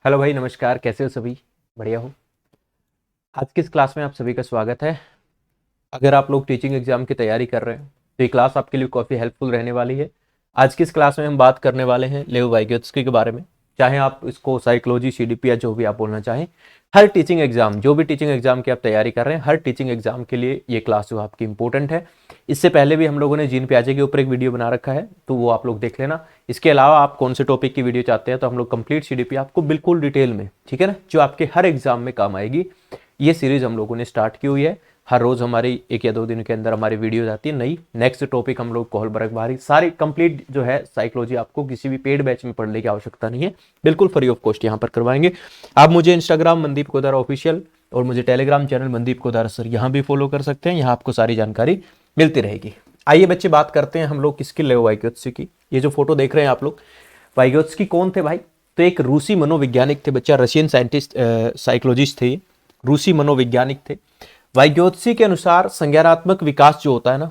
Hello भाई, नमस्कार। कैसे हो सभी? बढ़िया हो? आज की इस क्लास में आप सभी का स्वागत है। अगर आप लोग टीचिंग एग्जाम की तैयारी कर रहे हैं तो ये क्लास आपके लिए काफ़ी हेल्पफुल रहने वाली है। आज की इस क्लास में हम बात करने वाले हैं लेव वाइगोत्स्की के बारे में। चाहे आप इसको साइकोलॉजी, सीडीपी या जो भी आप बोलना चाहें, हर टीचिंग एग्जाम, जो भी टीचिंग एग्जाम की आप तैयारी कर रहे हैं, हर टीचिंग एग्जाम के लिए ये क्लास जो आपकी इंपॉर्टेंट है। इससे पहले भी हम लोगों ने जीन प्याजे के ऊपर एक वीडियो बना रखा है, तो वो आप लोग देख लेना। इसके अलावा आप कौन से टॉपिक की वीडियो चाहते हैं तो हम लोग कंप्लीट सीडीपी आपको बिल्कुल डिटेल में, ठीक है ना, जो आपके हर एग्जाम में काम आएगी, ये सीरीज हम लोगों ने स्टार्ट की हुई है। हर रोज हमारी 1 या 2 दिन के अंदर हमारी वीडियो आती है नई। नेक्स्ट टॉपिक हम लोग कोहलबर्ग बारी सारी कंप्लीट जो है साइकोलॉजी आपको किसी भी पेड बैच में पढ़ने की आवश्यकता नहीं है, बिल्कुल फ्री ऑफ कॉस्ट यहाँ पर करवाएंगे। आप मुझे इंस्टाग्राम मनदीप कोदारा ऑफिशियल और मुझे Telegram channel Mandeep Kodara sir यहाँ भी फॉलो कर सकते हैं। यहाँ आपको सारी जानकारी मिलती रहेगी। आइए बच्चे, बात करते हैं हम लोग किसकी, लेव वाइगोत्स्की की। ये जो फोटो देख रहे हैं आप लोग, वाइगोत्स्की कौन थे भाई? तो एक रूसी मनोवैज्ञानिक थे बच्चा, रशियन साइंटिस्ट, साइकोलॉजिस्ट थे, रूसी मनोवैज्ञानिक थे। वाइगोत्स्की के अनुसार संज्ञानात्मक विकास जो होता है ना,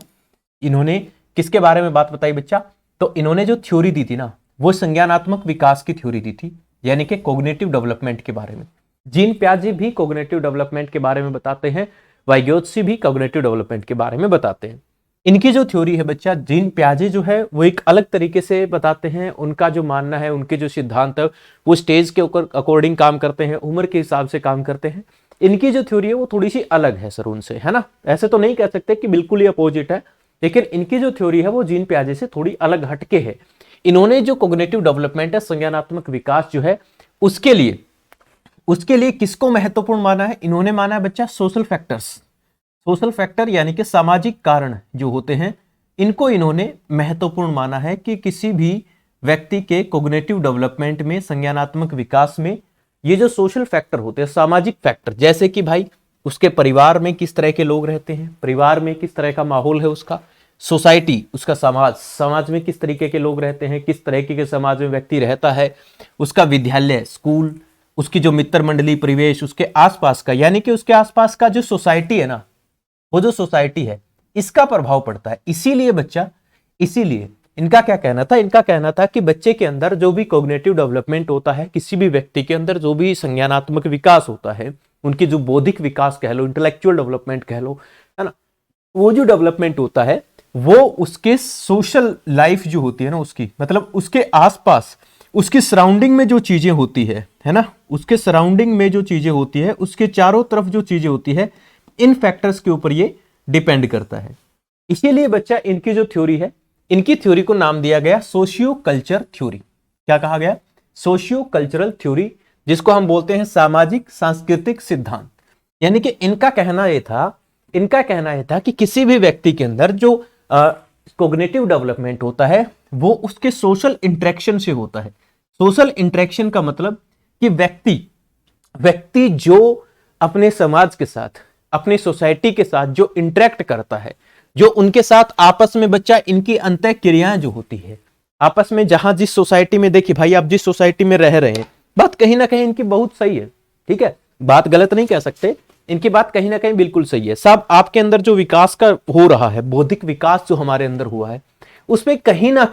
इन्होंने किसके बारे में बात बताई बच्चा? तो इन्होंने जो थ्योरी दी थी ना, वो संज्ञानात्मक विकास की थ्योरी दी थी, यानी कि कॉग्निटिव डेवलपमेंट के बारे में। जीन प्याजे भी कॉग्निटिव डेवलपमेंट के बारे में बताते हैं, वाइगोत्स्की भी कॉग्निटिव डेवलपमेंट के बारे में बताते हैं। इनकी जो थ्योरी है बच्चा, जीन प्याजे जो है वो एक अलग तरीके से बताते हैं। उनका जो मानना है, उनके जो सिद्धांत है, वो स्टेज के ऊपर अकॉर्डिंग काम करते हैं, उम्र के हिसाब से काम करते हैं। इनकी जो थ्योरी है वो थोड़ी सी अलग है सर उनसे, है ना। ऐसे तो नहीं कह सकते कि बिल्कुल ही अपोजिट है, लेकिन इनकी जो थ्योरी है वो जीन प्याजे से थोड़ी अलग हटके है। इन्होंने जो कॉग्निटिव डेवलपमेंट है, संज्ञानात्मक विकास जो है, उसके लिए किसको महत्वपूर्ण माना है? इन्होंने माना है बच्चा सोशल फैक्टर्स। सोशल फैक्टर यानी कि सामाजिक कारण जो होते हैं, इनको इन्होंने महत्वपूर्ण माना है कि किसी भी व्यक्ति के कॉग्निटिव डेवलपमेंट में, संज्ञानात्मक विकास में, ये जो सोशल फैक्टर होते हैं, सामाजिक फैक्टर, जैसे कि भाई उसके परिवार में किस तरह के लोग रहते हैं, परिवार में किस तरह का माहौल है उसका, सोसाइटी, उसका समाज, समाज में किस तरीके के लोग रहते हैं, किस तरीके के समाज में व्यक्ति रहता है, उसका विद्यालय, स्कूल, उसकी जो मित्र मंडली, परिवेश, उसके आसपास का, यानी कि उसके आसपास का जो सोसाइटी है ना, वो जो सोसाइटी है, इसका प्रभाव पड़ता है। इसीलिए बच्चा, इसीलिए इनका क्या कहना था? इनका कहना था कि बच्चे के अंदर जो भी कॉग्निटिव डेवलपमेंट होता है, किसी भी व्यक्ति के अंदर जो भी संज्ञानात्मक विकास होता है, उनकी जो बौद्धिक विकास कह लो, इंटेलेक्चुअल डेवलपमेंट कह लो, है ना, वो जो डेवलपमेंट होता है वो उसके सोशल लाइफ जो होती है ना, उसकी मतलब उसके आसपास, उसकी सराउंडिंग में जो चीजें होती है ना, उसके सराउंडिंग में जो चीजें होती है, उसके चारों तरफ जो चीजें होती है, इन फैक्टर्स के ऊपर ये डिपेंड करता है। इसीलिए बच्चा इनकी जो थ्योरी है, इनकी थ्योरी को नाम दिया गया सोशियो कल्चर थ्योरी। क्या कहा गया? सोशियो कल्चरल थ्योरी, जिसको हम बोलते हैं सामाजिक सांस्कृतिक सिद्धांत। यानी कि इनका कहना यह था कि किसी भी व्यक्ति के अंदर जो कॉग्निटिव डेवलपमेंट होता है वो उसके सोशल इंटरेक्शन से होता है। सोशल इंटरेक्शन का मतलब कि व्यक्ति जो अपने समाज के साथ, अपनी सोसाइटी के साथ जो इंटरेक्ट करता है, जो उनके साथ आपस में बच्चा इनकी अंतः क्रियाएं जो होती है आपस में, जहां जिस सोसाइटी में, देखिए भाई आप जिस सोसाइटी में रह रहे हैं, बात कहीं ना कहीं इनकी बहुत सही है, ठीक है, बात गलत नहीं कह सकते, इनकी बात कहीं ना कहीं बिल्कुल सही है। सब आपके अंदर जो विकास का हो रहा है, बौद्धिक विकास जो हमारे अंदर हुआ है, उसमें कहीं ना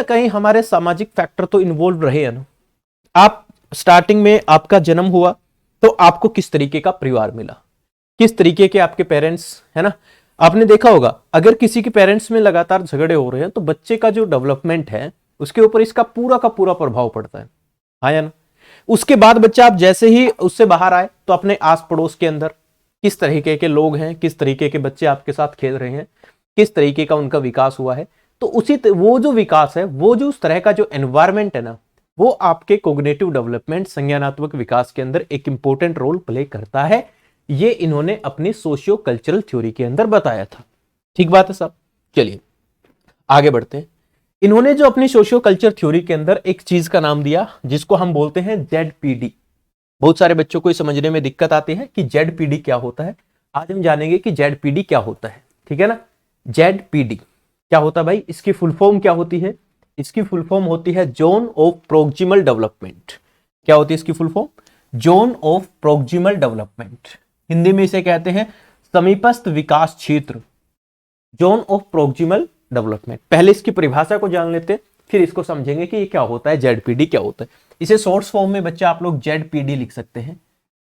कहीं हमारे सामाजिक फैक्टर तो इन्वॉल्व रहे हैं ना। आप स्टार्टिंग में आपका जन्म हुआ तो आपको किस तरीके का परिवार मिला, किस तरीके के आपके पेरेंट्स, है ना। आपने देखा होगा अगर किसी के पेरेंट्स में लगातार झगड़े हो रहे हैं तो बच्चे का जो डेवलपमेंट है उसके ऊपर इसका पूरा का पूरा प्रभाव पड़ता है, हाँ या ना। उसके बाद बच्चा आप जैसे ही उससे बाहर आए तो अपने आस पड़ोस के अंदर किस तरीके के लोग हैं, किस तरीके के बच्चे आपके साथ खेल रहे हैं, किस तरीके का उनका विकास हुआ है, तो वो जो विकास है, वो जो उस तरह का जो एनवायरमेंट है ना, वो आपके कॉग्निटिव डेवलपमेंट, संज्ञानात्मक विकास के अंदर एक इंपॉर्टेंट रोल प्ले करता है। ये इन्होंने अपनी सोशियो कल्चरल थ्योरी के अंदर बताया था। ठीक बात है साहब, चलिए आगे बढ़ते हैं। इन्होंने जो अपनी सोशियो कल्चर थ्योरी के अंदर एक चीज का नाम दिया जिसको हम बोलते हैं जेडपीडी। बहुत सारे बच्चों को समझने में दिक्कत आती है कि जेडपीडी क्या होता है। आज हम जानेंगे कि जेडपीडी क्या होता है, ठीक है ना। जेडपीडी क्या होता है भाई? इसकी फुल फॉर्म क्या होती है? इसकी फुल फॉर्म होती है जोन ऑफ प्रोक्सिमल डेवलपमेंट। क्या होती है इसकी full form? Zone of proximal development. Hindi में इसे कहते हैं समीपस्थ विकास क्षेत्र, जोन ऑफ प्रोक्सिमल डेवलपमेंट। पहले इसकी परिभाषा को जान लेते हैं, फिर इसको समझेंगे कि ये क्या होता है, जेडपीडी क्या होता है। इसे शॉर्ट्स फॉर्म में बच्चा आप लोग ZPD लिख सकते हैं,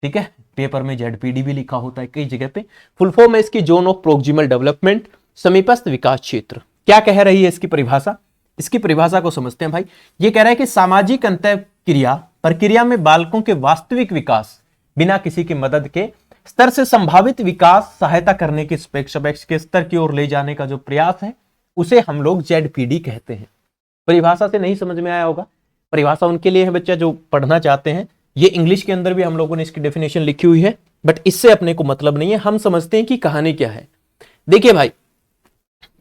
ठीक है। पेपर में ZPD भी लिखा होता है कई जगह पे। फुल फॉर्म है इसकी जोन ऑफ प्रोक्सिमल डेवलपमेंट, समीपस्थ विकास क्षेत्र। क्या कह रही है इसकी परिभाषा? इसकी परिभाषा को समझते हैं भाई। ये कह रहा है कि सामाजिक अंतःक्रिया प्रक्रिया में बालकों के वास्तविक विकास बिना किसी की मदद के स्तर से संभावित विकास सहायता करने के अपेक्ष के स्तर की ओर ले जाने का जो प्रयास है उसे हम लोग ZPD कहते हैं। परिभाषा से नहीं समझ में आया होगा, परिभाषा उनके लिए है बच्चा जो पढ़ना चाहते हैं। ये इंग्लिश के अंदर भी हम लोगों ने इसकी डेफिनेशन लिखी हुई है, बट इससे अपने को मतलब नहीं है। हम समझते हैं कि कहानी क्या है। देखिए भाई,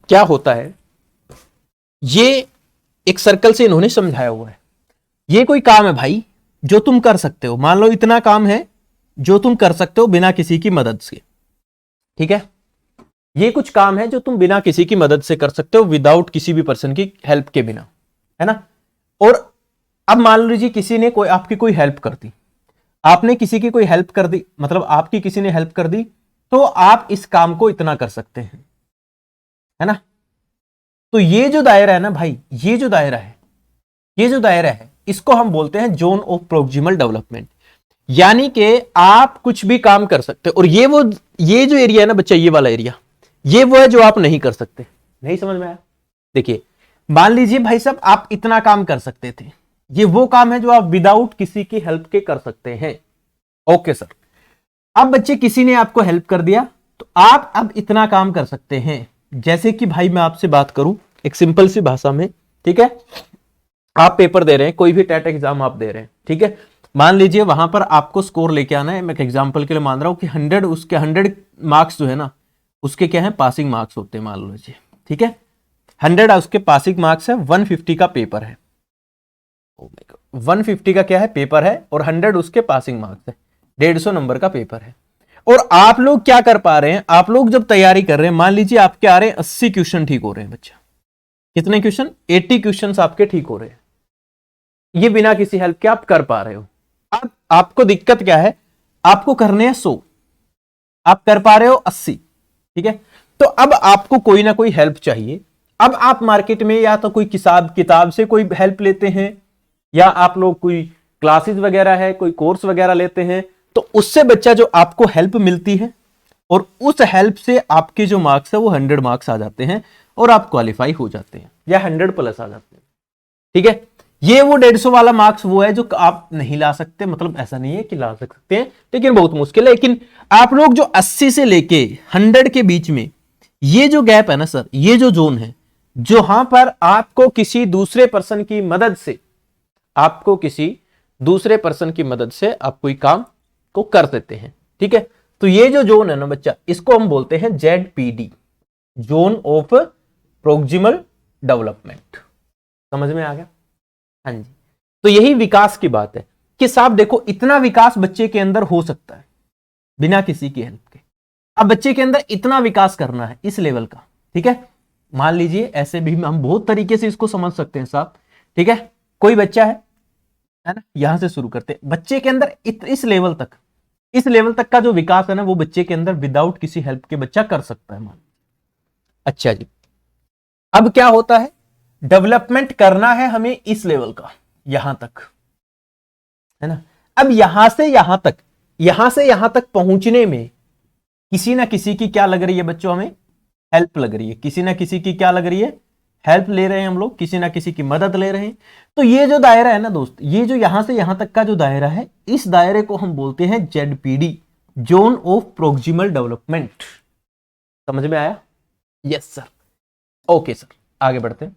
क्या होता है, ये एक सर्कल से इन्होंने समझाया हुआ है। ये कोई काम है भाई जो तुम कर सकते हो। मान लो इतना काम है जो तुम कर सकते हो बिना किसी की मदद से, ठीक है। ये कुछ काम है जो तुम बिना किसी की मदद से कर सकते हो, विदाउट किसी भी पर्सन की हेल्प के बिना, है ना। और अब मान लीजिए किसी ने आपकी कोई हेल्प कर दी, आपने किसी की कोई हेल्प कर दी, मतलब आपकी किसी ने हेल्प कर दी, तो आप इस काम को इतना कर सकते हैं, है ना। तो ये जो दायरा है ना भाई, ये जो दायरा है इसको हम बोलते हैं जोन ऑफ प्रोक्सिमल डेवलपमेंट। यानी कि आप कुछ भी काम कर सकते हो। और ये जो एरिया है ना बच्चा, ये वाला एरिया, ये वो है जो आप नहीं कर सकते। नहीं समझ में आया? देखिए, मान लीजिए भाई साहब आप इतना काम कर सकते थे, ये वो काम है जो आप विदाउट किसी की हेल्प के कर सकते हैं। Okay sir. अब बच्चे किसी ने आपको हेल्प कर दिया तो आप अब इतना काम कर सकते हैं। जैसे कि भाई मैं आपसे बात करूं एक सिंपल सी भाषा में, ठीक है। आप पेपर दे रहे हैं, कोई भी टेट एग्जाम आप दे रहे हैं, ठीक है। मान लीजिए वहां पर आपको स्कोर लेके आना है। मैं एक एग्जांपल के लिए मान रहा हूं कि 100, उसके 100 मार्क्स जो है ना उसके क्या है, पासिंग मार्क्स होते हैं, मान लीजिए, ठीक है। 100 उसके पासिंग मार्क्स है, 150 का पेपर है। 150 का क्या है, पेपर है, और 100 उसके पासिंग मार्क्स है। 150 नंबर का पेपर है। और आप लोग क्या कर पा रहे हैं, आप लोग जब तैयारी कर रहे हैं, मान लीजिए आपके आ रहे हैं 80 क्वेश्चन ठीक हो रहे हैं बच्चा। कितने क्वेश्चन? 80 क्वेश्चन आपके ठीक हो रहे हैं। ये बिना किसी हेल्प के आप कर पा रहे हो। अब आपको दिक्कत क्या है, आपको करने हैं 100, आप कर पा रहे हो 80, ठीक है। तो अब आपको कोई ना कोई हेल्प चाहिए। अब आप मार्केट में या तो कोई किताब से कोई हेल्प लेते हैं, या आप लोग कोई क्लासेस वगैरह है, कोई कोर्स वगैरह लेते हैं, तो उससे बच्चा जो आपको हेल्प मिलती है, और उस हेल्प से आपके जो मार्क्स है वो 100 मार्क्स आ जाते हैं और आप क्वालिफाई हो जाते हैं, या 100+ आ जाते हैं, ठीक है। ये वो 150 वाला मार्क्स वो है जो आप नहीं ला सकते, मतलब ऐसा नहीं है कि ला सकते हैं, लेकिन बहुत मुश्किल है। लेकिन आप लोग जो 80 से लेके 100 के बीच में ये जो गैप है ना सर, ये जो जोन है, जहां पर आपको किसी दूसरे पर्सन की मदद से, आपको किसी दूसरे पर्सन की मदद से आप कोई काम को कर देते हैं, ठीक है। तो ये जो जोन है ना बच्चा, इसको हम बोलते हैं ZPD, zone of proximal development. समझ में आ गया? हाँ जी। तो यही विकास की बात है कि साहब देखो, इतना विकास बच्चे के अंदर हो सकता है बिना किसी की हेल्प के। अब बच्चे के अंदर इतना विकास करना है इस लेवल का, ठीक है। मान लीजिए ऐसे भी हम बहुत तरीके से इसको समझ सकते हैं साहब, ठीक है। कोई बच्चा है ना, यहां से शुरू करते हैं। बच्चे के अंदर इस लेवल तक का जो विकास है ना, वो बच्चे के अंदर विदाउट किसी हेल्प के बच्चा कर सकता है, मान। अच्छा जी, अब क्या होता है, डेवलपमेंट करना है हमें इस लेवल का, यहां तक, है ना। अब यहां से यहां तक पहुंचने में किसी ना किसी की क्या लग रही है बच्चों, हमें हेल्प लग रही है। किसी ना किसी की क्या लग रही है, हेल्प ले रहे हैं हम लोग, किसी ना किसी की मदद ले रहे हैं। तो ये जो दायरा है ना दोस्त, ये जो यहां से यहां तक का जो दायरा है, इस दायरे को हम बोलते हैं ZPD, zone of proximal development. समझ में आया? Yes sir. ओके सर, आगे बढ़ते हैं।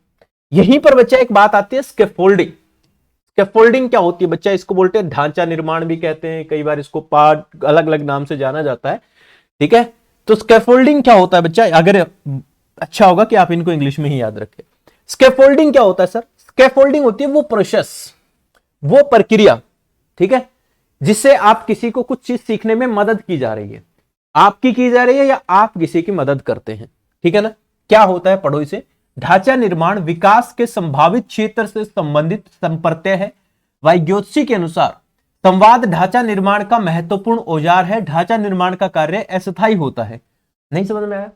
यहीं पर बच्चा एक बात आती है, स्कैफोल्डिंग। स्कैफोल्डिंग क्या होती है बच्चा? इसको बोलते हैं ढांचा निर्माण भी कहते हैं, कई बार इसको पार्ट अलग अलग नाम से जाना जाता है, ठीक है। तो स्कैफोल्डिंग क्या होता है बच्चा? अगर अच्छा होगा कि आप इनको इंग्लिश में ही याद रखें। स्कैफोल्डिंग क्या होता है सर? स्कैफोल्डिंग होती है वो प्रोसेस, वो प्रक्रिया, ठीक है, जिससे आप किसी को कुछ चीज सीखने में मदद की जा रही है, आपकी की जा रही है, या आप किसी की मदद करते हैं, ठीक है ना। क्या होता है, पढ़ो इसे। ढांचा निर्माण विकास के संभावित क्षेत्र से संबंधित संप्रत्यय है। वाइगोत्स्की के अनुसार संवाद ढांचा निर्माण का महत्वपूर्ण औजार है। ढांचा निर्माण का कार्य अस्थायी होता है। नहीं समझ में आया?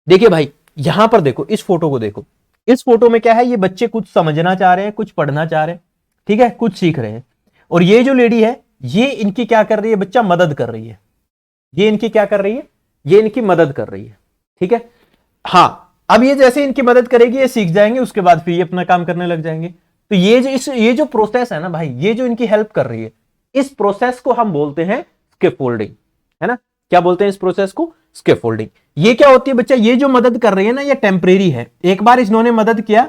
देखिए भाई, यहां पर देखो, इस फोटो को देखो। इस फोटो में क्या है, ये बच्चे कुछ समझना चाह रहे हैं, कुछ पढ़ना चाह रहे हैं, ठीक है, कुछ सीख रहे हैं। और ये जो लेडी है ये इनकी क्या कर रही है बच्चा, मदद कर रही है। ये इनकी क्या कर रही है, ये इनकी मदद कर रही है, ठीक है। हाँ, अब ये जैसे इनकी मदद करेगी ये सीख जाएंगे, उसके बाद फिर ये अपना काम करने लग जाएंगे। तो ये जो प्रोसेस है ना भाई, ये जो इनकी हेल्प कर रही है, इस प्रोसेस को हम बोलते हैं स्कैफोल्डिंग, है ना। क्या बोलते हैं इस प्रोसेस को, स्कैफोल्डिंग। ये क्या होती है बच्चा, ये जो मदद कर रही है ना ये टेम्परेरी है। एक बार इन्होंने मदद किया,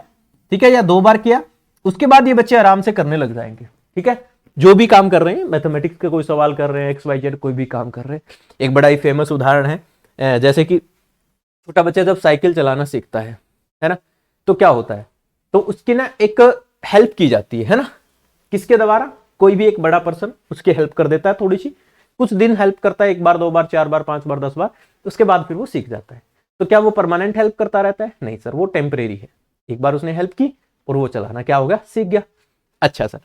ठीक है, या 2 बार किया, उसके बाद ये बच्चे आराम से करने लग जाएंगे, ठीक है। जो भी काम कर रहे हैं, मैथमेटिक्स का कोई सवाल कर रहे हैं, XYZ कोई भी काम कर रहे हैं। एक बड़ा ही फेमस उदाहरण है, जैसे कि छोटा बच्चा जब साइकिल चलाना सीखता है ना, तो क्या होता है, तो उसकी ना एक हेल्प की जाती है ना, किसके द्वारा, कोई भी एक बड़ा पर्सन उसकी हेल्प कर देता है थोड़ी सी, कुछ दिन हेल्प करता है, 1 बार 2 बार 4 बार 5 बार 10 बार, उसके बाद फिर वो सीख जाता है। तो क्या वो परमानेंट हेल्प करता रहता है, नहीं सर, वो टेम्परेरी है। एक बार उसने हेल्प की और वो चलाना क्या हो गया, सीख गया। अच्छा सर,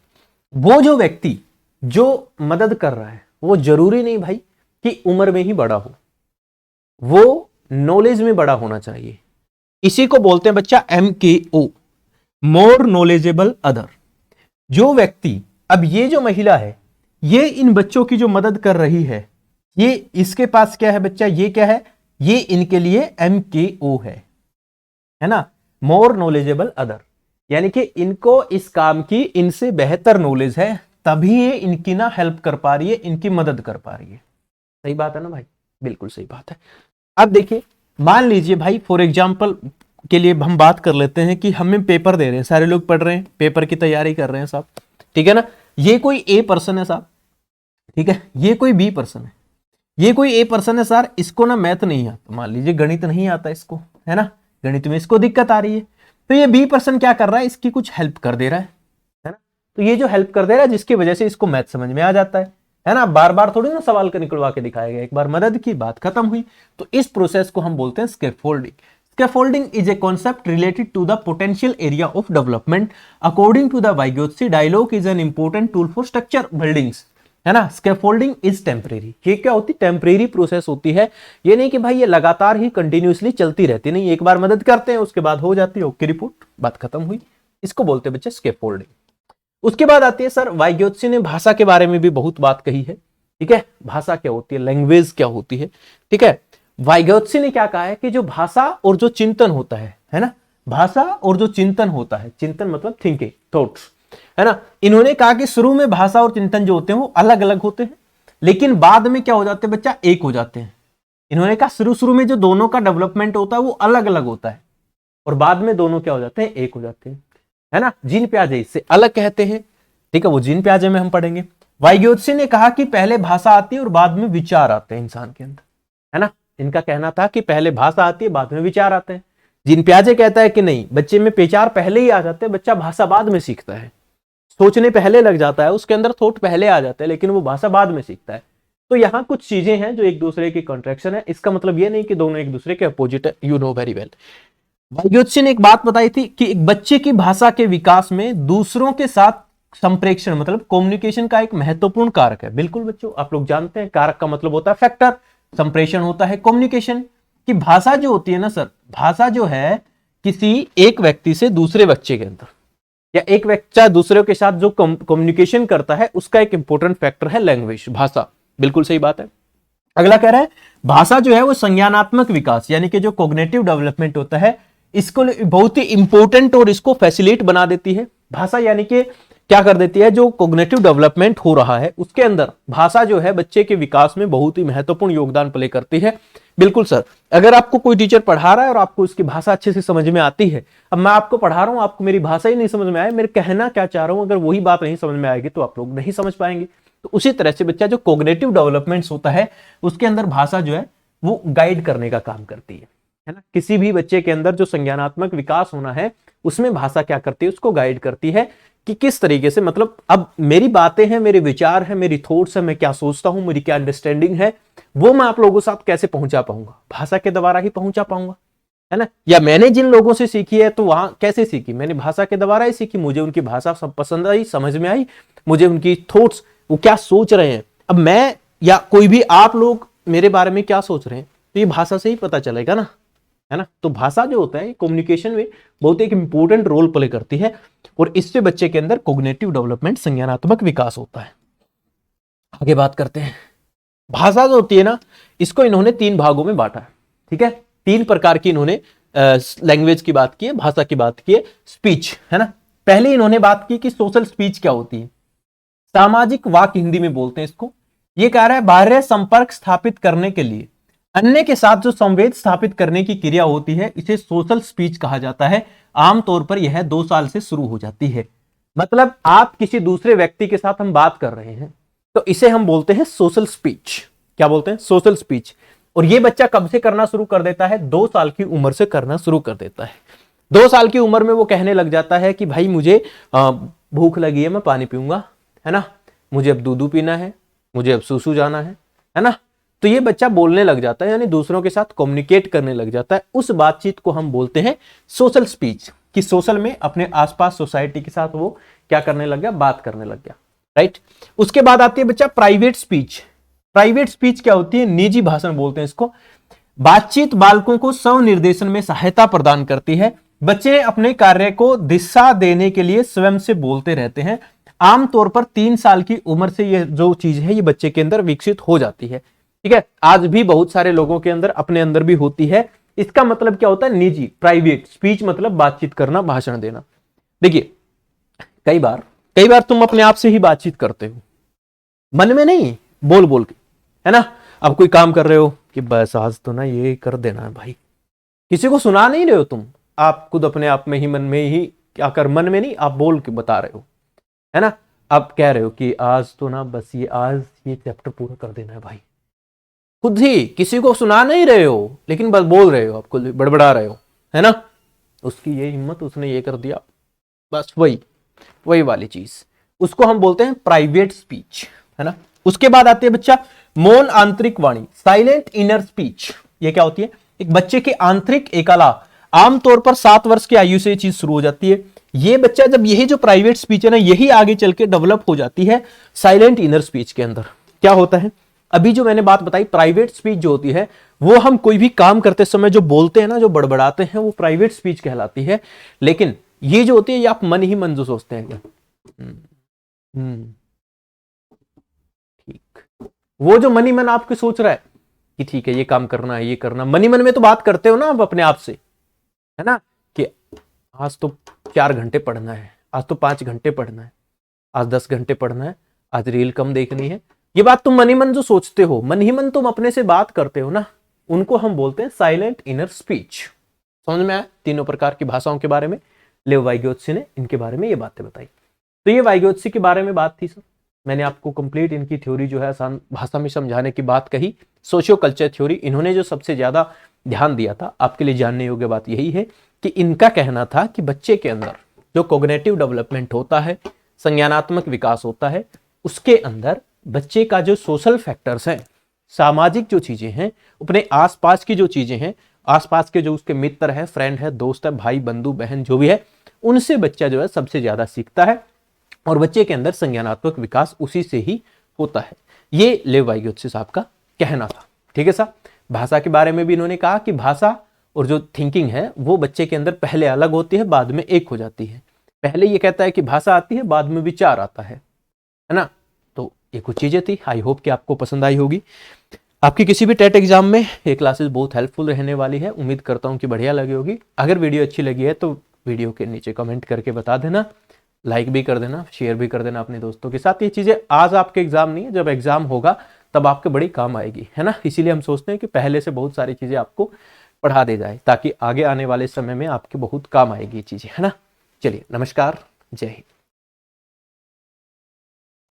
वो जो व्यक्ति जो मदद कर रहा है वो जरूरी नहीं भाई कि उम्र में ही बड़ा हो, वो नॉलेज में बड़ा होना चाहिए। इसी को बोलते हैं बच्चा MKO, मोर नॉलेजेबल अदर। जो व्यक्ति, अब ये जो महिला है ये इन बच्चों की जो मदद कर रही है, ये इसके पास क्या है बच्चा, ये क्या है, ये इनके लिए MKO है ना, मोर नॉलेजेबल अदर, यानी कि इनको इस काम की इनसे बेहतर नॉलेज है, तभी ये इनकी ना हेल्प कर पा रही है, इनकी मदद कर पा रही है। सही बात है ना भाई, बिल्कुल सही बात है। अब देखिए, मान लीजिए भाई फॉर एग्जाम्पल के लिए हम बात कर लेते हैं कि हमें पेपर दे रहे हैं, सारे लोग पढ़ रहे हैं, पेपर की तैयारी कर रहे हैं साहब, ठीक है ना। ये कोई A पर्सन है साहब, ठीक है, ये कोई B पर्सन है, ये कोई A पर्सन है सर, इसको ना मैथ नहीं आता, मान लीजिए गणित नहीं आता इसको, है ना, गणित में इसको दिक्कत आ रही है। तो ये B पर्सन क्या कर रहा है, इसकी कुछ हेल्प कर दे रहा है ना। तो ये जो हेल्प कर दे रहा है जिसकी वजह से इसको मैथ समझ में आ जाता है ना। बार बार थोड़ी ना सवाल का निकलवा के दिखाएगा, एक बार मदद की, बात खत्म हुई। तो इस प्रोसेस को हम बोलते हैं scaffolding. Scaffolding is a concept related to the potential area of development. According to the Vygotsky, dialogue is an important tool for structure buildings. है ना। Scaffolding is temporary. ये क्या होती है, टेम्परेरी प्रोसेस होती है। ये नहीं कि भाई ये लगातार ही कंटिन्यूसली चलती रहती, नहीं, एक बार मदद करते हैं उसके बाद हो जाती है, ओके रिपोर्ट, बात खत्म हुई। इसको बोलते हैं बच्चे स्कैफोल्डिंग। उसके बाद आती है सर, वाइगोत्स्की ने भाषा के बारे में भी बहुत बात कही है, ठीक है, भाषा क्या होती है, लैंग्वेज क्या होती है, ठीक है। वाइगोत्स्की ने क्या कहा है कि जो भाषा और जो चिंतन होता है ना, भाषा और जो चिंतन होता है, चिंतन मतलब थिंकिंग, थॉट्स, है ना। इन्होंने कहा कि शुरू में भाषा और चिंतन जो होते हैं वो अलग अलग होते हैं, लेकिन बाद में क्या हो जाते हैं बच्चा, एक हो जाते हैं। इन्होंने कहा शुरू में जो दोनों का डेवलपमेंट होता है वो अलग अलग होता है, और बाद में दोनों क्या हो जाते हैं, एक हो जाते हैं, है ना। जीन प्याजे इससे अलग कहते हैं, ठीक है, वो जीन प्याजे में हम पढ़ेंगे। वाइगोत्स्की ने कहा कि पहले भाषा आती है और बाद में विचार आते हैं इंसान के अंदर, है ना। इनका कहना था कि पहले भाषा आती है बाद में विचार आते हैं। जीन प्याजे कहता है कि नहीं, बच्चे में विचार पहले ही आ जाते हैं, बच्चा भाषा बाद में सीखता है, सोचने पहले लग जाता है, उसके अंदर थॉट पहले आ जाता है, लेकिन वो भाषा बाद में सीखता है। तो यहाँ कुछ चीजें हैं जो एक दूसरे की कॉन्ट्रैक्शन है, इसका मतलब ये नहीं कि दोनों एक दूसरे के अपोजिट है, you know very well. Vygotsky ने एक बात बताई थी कि एक बच्चे की भाषा के विकास में दूसरों के साथ संप्रेक्षण मतलब कम्युनिकेशन का एक महत्वपूर्ण कारक है। बिल्कुल बच्चों, आप लोग जानते हैं कारक का मतलब होता है फैक्टर, संप्रेषण होता है कम्युनिकेशन। कि भाषा जो होती है ना सर, भाषा जो है किसी एक व्यक्ति से दूसरे बच्चे के अंदर, या एक व्यक्ति दूसरे के साथ जो कम्युनिकेशन करता है, उसका एक इंपॉर्टेंट फैक्टर है लैंग्वेज, भाषा। बिल्कुल सही बात है। अगला कह रहा है भाषा जो है वो संज्ञानात्मक विकास यानी कि जो कॉग्निटिव डेवलपमेंट होता है, इसको बहुत ही इंपॉर्टेंट और इसको फैसिलिटेट बना देती है भाषा। यानी कि क्या कर देती है, जो कॉग्निटिव डेवलपमेंट हो रहा है उसके अंदर भाषा जो है बच्चे के विकास में बहुत ही महत्वपूर्ण योगदान प्ले करती है। बिल्कुल सर, अगर आपको कोई टीचर पढ़ा रहा है और आपको उसकी भाषा अच्छे से समझ में आती है, अब मैं आपको पढ़ा रहा हूं, आपको मेरी भाषा ही नहीं समझ में आए, मेरे कहना क्या चाह रहा हूं, अगर वही बात नहीं समझ में आएगी तो आप लोग नहीं समझ पाएंगे। तो उसी तरह से बच्चा जो कॉग्निटिव डेवलपमेंट्स होता है उसके अंदर भाषा जो है वो गाइड करने का काम करती है ना। किसी भी बच्चे के अंदर जो संज्ञानात्मक विकास होना है उसमें भाषा क्या करती है, उसको गाइड करती है कि किस तरीके से, मतलब अब मेरी बातें हैं, मेरे विचार हैं, मेरी थॉट्स हैं, मैं क्या सोचता हूं, मेरी क्या अंडरस्टैंडिंग है, वो मैं आप लोगों के साथ कैसे पहुंचा पाऊंगा, भाषा के द्वारा ही पहुंचा पाऊंगा, है ना। या मैंने जिन लोगों से सीखी है तो वहां कैसे सीखी, मैंने भाषा के द्वारा ही सीखी, मुझे उनकी भाषा सब पसंद आई, समझ में आई, मुझे उनकी थॉट्स, वो क्या सोच रहे हैं, अब मैं या कोई भी आप लोग मेरे बारे में क्या सोच रहे हैं, तो ये भाषा से ही पता चलेगा ना, है ना। तो भाषा जो होता है कम्युनिकेशन में बहुत एक इंपॉर्टेंट रोल प्ले करती है और इससे बच्चे के अंदर कोग्निटिव डेवलपमेंट, संज्ञानात्मक विकास होता है। आगे बात करते हैं। भाषा जो होती है ना, इसको इन्होंने 3 भागों में बांटा है, ठीक है। 3 प्रकार की इन्होंने लैंग्वेज की बात की है, भाषा की बात की है, स्पीच, है ना। पहले इन्होंने बात की कि सोशल स्पीच क्या होती है, सामाजिक वाक्य हिंदी में बोलते हैं इसको। ये कह रहा है बाह्य संपर्क स्थापित करने के लिए अन्य के साथ जो संवेद स्थापित करने की क्रिया होती है, इसे सोशल स्पीच कहा जाता है। आमतौर पर यह 2 साल से शुरू हो जाती है। मतलब आप किसी दूसरे व्यक्ति के साथ हम बात कर रहे हैं तो इसे हम बोलते हैं सोशल स्पीच। क्या बोलते हैं? Social speech. और ये बच्चा कब से करना शुरू कर देता है? 2 साल की उम्र से करना शुरू कर देता है। 2 साल की उम्र में वो कहने लग जाता है कि भाई मुझे भूख लगी है, मैं पानी पीऊंगा, है ना, मुझे अब दूध पीना है, मुझे अब सूसू जाना है ना। तो ये बच्चा बोलने लग जाता है, यानी दूसरों के साथ कम्युनिकेट करने लग जाता है। उस बातचीत को हम बोलते हैं सोशल स्पीच। कि सोशल में अपने आसपास सोसाइटी के साथ वो क्या करने लग गया? बात करने लग गया, राइट। उसके बाद आती है बच्चा प्राइवेट स्पीच। प्राइवेट स्पीच क्या होती है? निजी भाषण बोलते हैं इसको। बातचीत बालकों को स्वनिर्देशन में सहायता प्रदान करती है। बच्चे अपने कार्य को दिशा देने के लिए स्वयं से बोलते रहते हैं। आमतौर पर 3 साल की उम्र से ये जो चीज है ये बच्चे के अंदर विकसित हो जाती है, ठीक है। आज भी बहुत सारे लोगों के अंदर अपने अंदर भी होती है। इसका मतलब क्या होता है? निजी, प्राइवेट स्पीच मतलब बातचीत करना, भाषण देना। देखिए कई बार तुम अपने आप से ही बातचीत करते हो, मन में नहीं, बोल बोल के, है ना। अब कोई काम कर रहे हो कि बस आज तो ना ये कर देना है भाई, किसी को सुना नहीं रहे हो तुम, आप खुद अपने आप में ही मन में ही क्या कर, मन में नहीं, आप बोल के बता रहे हो, है ना। आप कह रहे हो कि आज तो ना बस आज ये चैप्टर पूरा कर देना है भाई, खुद ही किसी को सुना नहीं रहे हो लेकिन बस बोल रहे हो, आप खुद बड़बड़ा रहे हो, है ना। उसकी ये हिम्मत, उसने ये कर दिया, बस वही वाली चीज, उसको हम बोलते हैं प्राइवेट स्पीच, है ना। उसके बाद आती है बच्चा मौन आंतरिक वाणी, साइलेंट इनर स्पीच। ये क्या होती है? एक बच्चे के आंतरिक एकला। आमतौर पर 7 वर्ष की आयु से ये चीज शुरू हो जाती है। ये बच्चा जब यही जो प्राइवेट स्पीच है ना, यही आगे चल के डेवलप हो जाती है साइलेंट इनर स्पीच के अंदर। क्या होता है? अभी जो मैंने बात बताई, प्राइवेट स्पीच जो होती है वो हम कोई भी काम करते समय जो बोलते हैं ना, जो बड़बड़ाते हैं, वो प्राइवेट स्पीच कहलाती है। लेकिन ये जो होती है ये आप मन ही मन जो सोचते हैं, ठीक, वो जो मन ही मन आपके सोच रहा है कि ठीक है ये काम करना है, ये करना, मन ही मन में तो बात करते हो ना आप अपने आप से, है ना, कि आज तो 4 घंटे पढ़ना है, आज तो 5 घंटे पढ़ना है, आज 10 घंटे पढ़ना है, आज रील कम देखनी है। ये बात तुम मन ही मन जो सोचते हो, मन ही मन तुम अपने से बात करते हो ना, उनको हम बोलते हैं साइलेंट इनर स्पीच। समझ में आया? तीनों प्रकार की भाषाओं के बारे में लेव वाइगोत्स्की ने इनके बारे में ये बातें बताई। तो ये वाइगोत्स्की के बारे में बात थी सर। मैंने आपको कंप्लीट इनकी थ्योरी जो है आसान भाषा में समझाने की बात कही। सोशियो कल्चर थ्योरी इन्होंने जो सबसे ज्यादा ध्यान दिया था, आपके लिए जानने योग्य बात यही है कि इनका कहना था कि बच्चे के अंदर जो कोग्निटिव डेवलपमेंट होता है, संज्ञानात्मक विकास होता है, उसके अंदर बच्चे का जो सोशल फैक्टर्स हैं, सामाजिक जो चीजें हैं, अपने आसपास की जो चीजें हैं, आसपास के जो उसके मित्र है, फ्रेंड है, दोस्त है, भाई बंधु बहन जो भी है, उनसे बच्चा जो है सबसे ज्यादा सीखता है और बच्चे के अंदर संज्ञानात्मक विकास उसी से ही होता है। ये लेव वाइगोत्स्की साहब का कहना था, ठीक है साहब। भाषा के बारे में भी इन्होंने कहा कि भाषा और जो थिंकिंग है वो बच्चे के अंदर पहले अलग होती है, बाद में एक हो जाती है। पहले ये कहता है कि भाषा आती है, बाद में विचार आता है ना। तो ये कुछ चीजें थी, आई होप कि आपको पसंद आई होगी। आपकी किसी भी टेट एग्जाम में ये क्लासेस बहुत हेल्पफुल रहने वाली है, उम्मीद करता हूँ कि बढ़िया लगी होगी। अगर वीडियो अच्छी लगी है तो वीडियो के नीचे कमेंट करके बता देना, लाइक भी कर देना, शेयर भी कर देना अपने दोस्तों के साथ। ये चीजें आज आपके एग्जाम नहीं है, जब एग्जाम होगा तब आपके बड़ी काम आएगी, है ना। इसीलिए हम सोचते हैं कि पहले से बहुत सारी चीजें आपको पढ़ा दी जाए ताकि आगे आने वाले समय में आपके बहुत काम आएगी ये चीजें, है ना। चलिए, नमस्कार, जय हिंद।